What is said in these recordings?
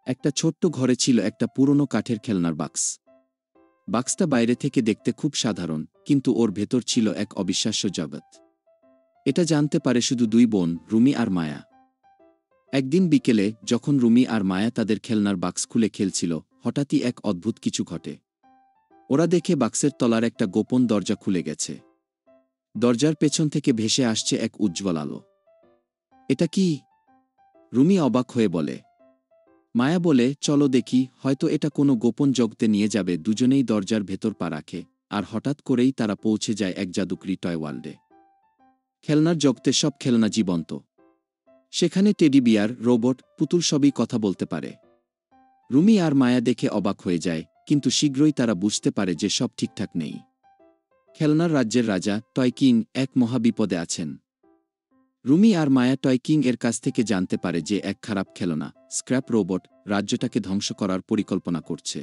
একটা ছোট্ট ঘরে ছিল একটা পুরনো কাঠের খেলনার বাক্স। বাক্সটা বাইরে থেকে দেখতে খুব সাধারণ, কিন্তু ওর ভেতর ছিল এক অবিশ্বাস্য জগৎ। এটা জানতে পারে শুধু দুই বোন, রুমি আর মায়া। একদিন বিকেলে যখন রুমি আর মায়া তাদের খেলনার বাক্স খুলে খেলছিল, হঠাৎই এক অদ্ভুত কিছু ঘটে। ওরা দেখে বাক্সের তলার একটা গোপন দরজা খুলে গেছে। দরজার পেছন থেকে ভেসে আসছে এক উজ্জ্বল আলো। এটা কি? রুমি অবাক হয়ে বলে। মায়া বলে, চলো দেখি, হয়তো এটা কোনো গোপন জগতে নিয়ে যাবে। দুজনেই দরজার ভেতর পা রাখে, আর হঠাৎ করেই তারা পৌঁছে যায় এক জাদুকরি টয় ওয়ার্ল্ডে। খেলনার জগতে সব খেলনা জীবন্ত। সেখানে টেডি বিয়ার, রোবট, পুতুল সবই কথা বলতে পারে। রুমি আর মায়া দেখে অবাক হয়ে যায়, কিন্তু শীঘ্রই তারা বুঝতে পারে যে সব ঠিকঠাক নেই। খেলনার রাজ্যের রাজা, টয় কিং, এক মহাবিপদে আছেন। রুমি আর মায়া টয় কিং এর কাছ থেকে জানতে পারে যে এক খারাপ খেলনা, স্ক্র্যাপ রোবট, রাজ্যটাকে ধ্বংস করার পরিকল্পনা করছে।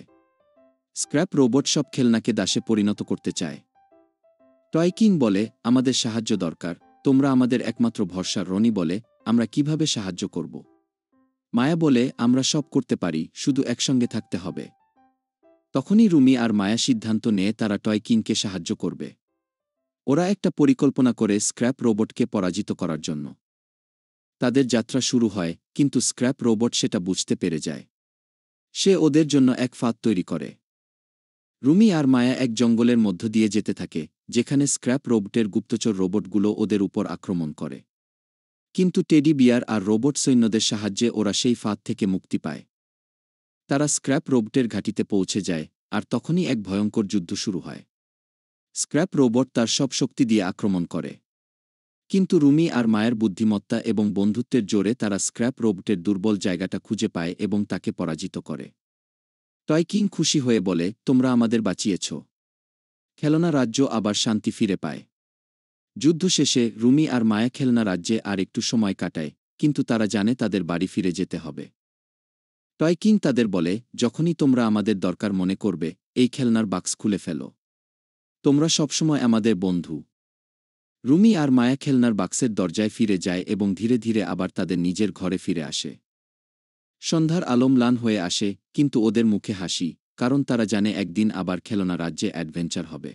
স্ক্র্যাপ রোবট সব খেলনাকে দাসে পরিণত করতে চায়। টয় কিং বলে, আমাদের সাহায্য দরকার, তোমরা আমাদের একমাত্র ভরসা। রনি বলে, আমরা কিভাবে সাহায্য করব? মায়া বলে, আমরা সব করতে পারি, শুধু একসঙ্গে থাকতে হবে। তখনই রুমি আর মায়া সিদ্ধান্ত নেয় তারা টয় কিংকে সাহায্য করবে। ওরা একটা পরিকল্পনা করে স্ক্র্যাপ রোবটকে পরাজিত করার জন্য। তাদের যাত্রা শুরু হয়, কিন্তু স্ক্র্যাপ রোবট সেটা বুঝতে পেরে যায়। সে ওদের জন্য এক ফাঁদ তৈরি করে। রুমি আর মায়া এক জঙ্গলের মধ্য দিয়ে যেতে থাকে, যেখানে স্ক্র্যাপ রোবটের গুপ্তচর রোবটগুলো ওদের উপর আক্রমণ করে। কিন্তু টেডি বিয়ার আর রোবট সৈন্যদের সাহায্যে ওরা সেই ফাঁদ থেকে মুক্তি পায়। তারা স্ক্র্যাপ রোবটের ঘাঁটিতে পৌঁছে যায়, আর তখনই এক ভয়ঙ্কর যুদ্ধ শুরু হয়। স্ক্র্যাপ রোবট তার সব শক্তি দিয়ে আক্রমণ করে, কিন্তু রুমি আর মায়ের বুদ্ধিমত্তা এবং বন্ধুত্বের জোরে তারা স্ক্র্যাপ রোবটের দুর্বল জায়গাটা খুঁজে পায় এবং তাকে পরাজিত করে। টয় কিং খুশি হয়ে বলে, তোমরা আমাদের বাঁচিয়েছ। খেলনা রাজ্য আবার শান্তি ফিরে পায়। যুদ্ধ শেষে রুমি আর মায়া খেলনা রাজ্যে আর একটু সময় কাটায়, কিন্তু তারা জানে তাদের বাড়ি ফিরে যেতে হবে। টয় কিং তাদের বলে, যখনই তোমরা আমাদের দরকার মনে করবে, এই খেলনার বাক্স খুলে ফেলো। তোমরা সবসময় আমাদের বন্ধু। রুমি আর মায়া খেলনার বাক্সের দরজায় ফিরে যায় এবং ধীরে ধীরে আবার তাদের নিজের ঘরে ফিরে আসে। সন্ধ্যার আলো ম্লান হয়ে আসে, কিন্তু ওদের মুখে হাসি, কারণ তারা জানে একদিন আবার খেলনা রাজ্যে অ্যাডভেঞ্চার হবে।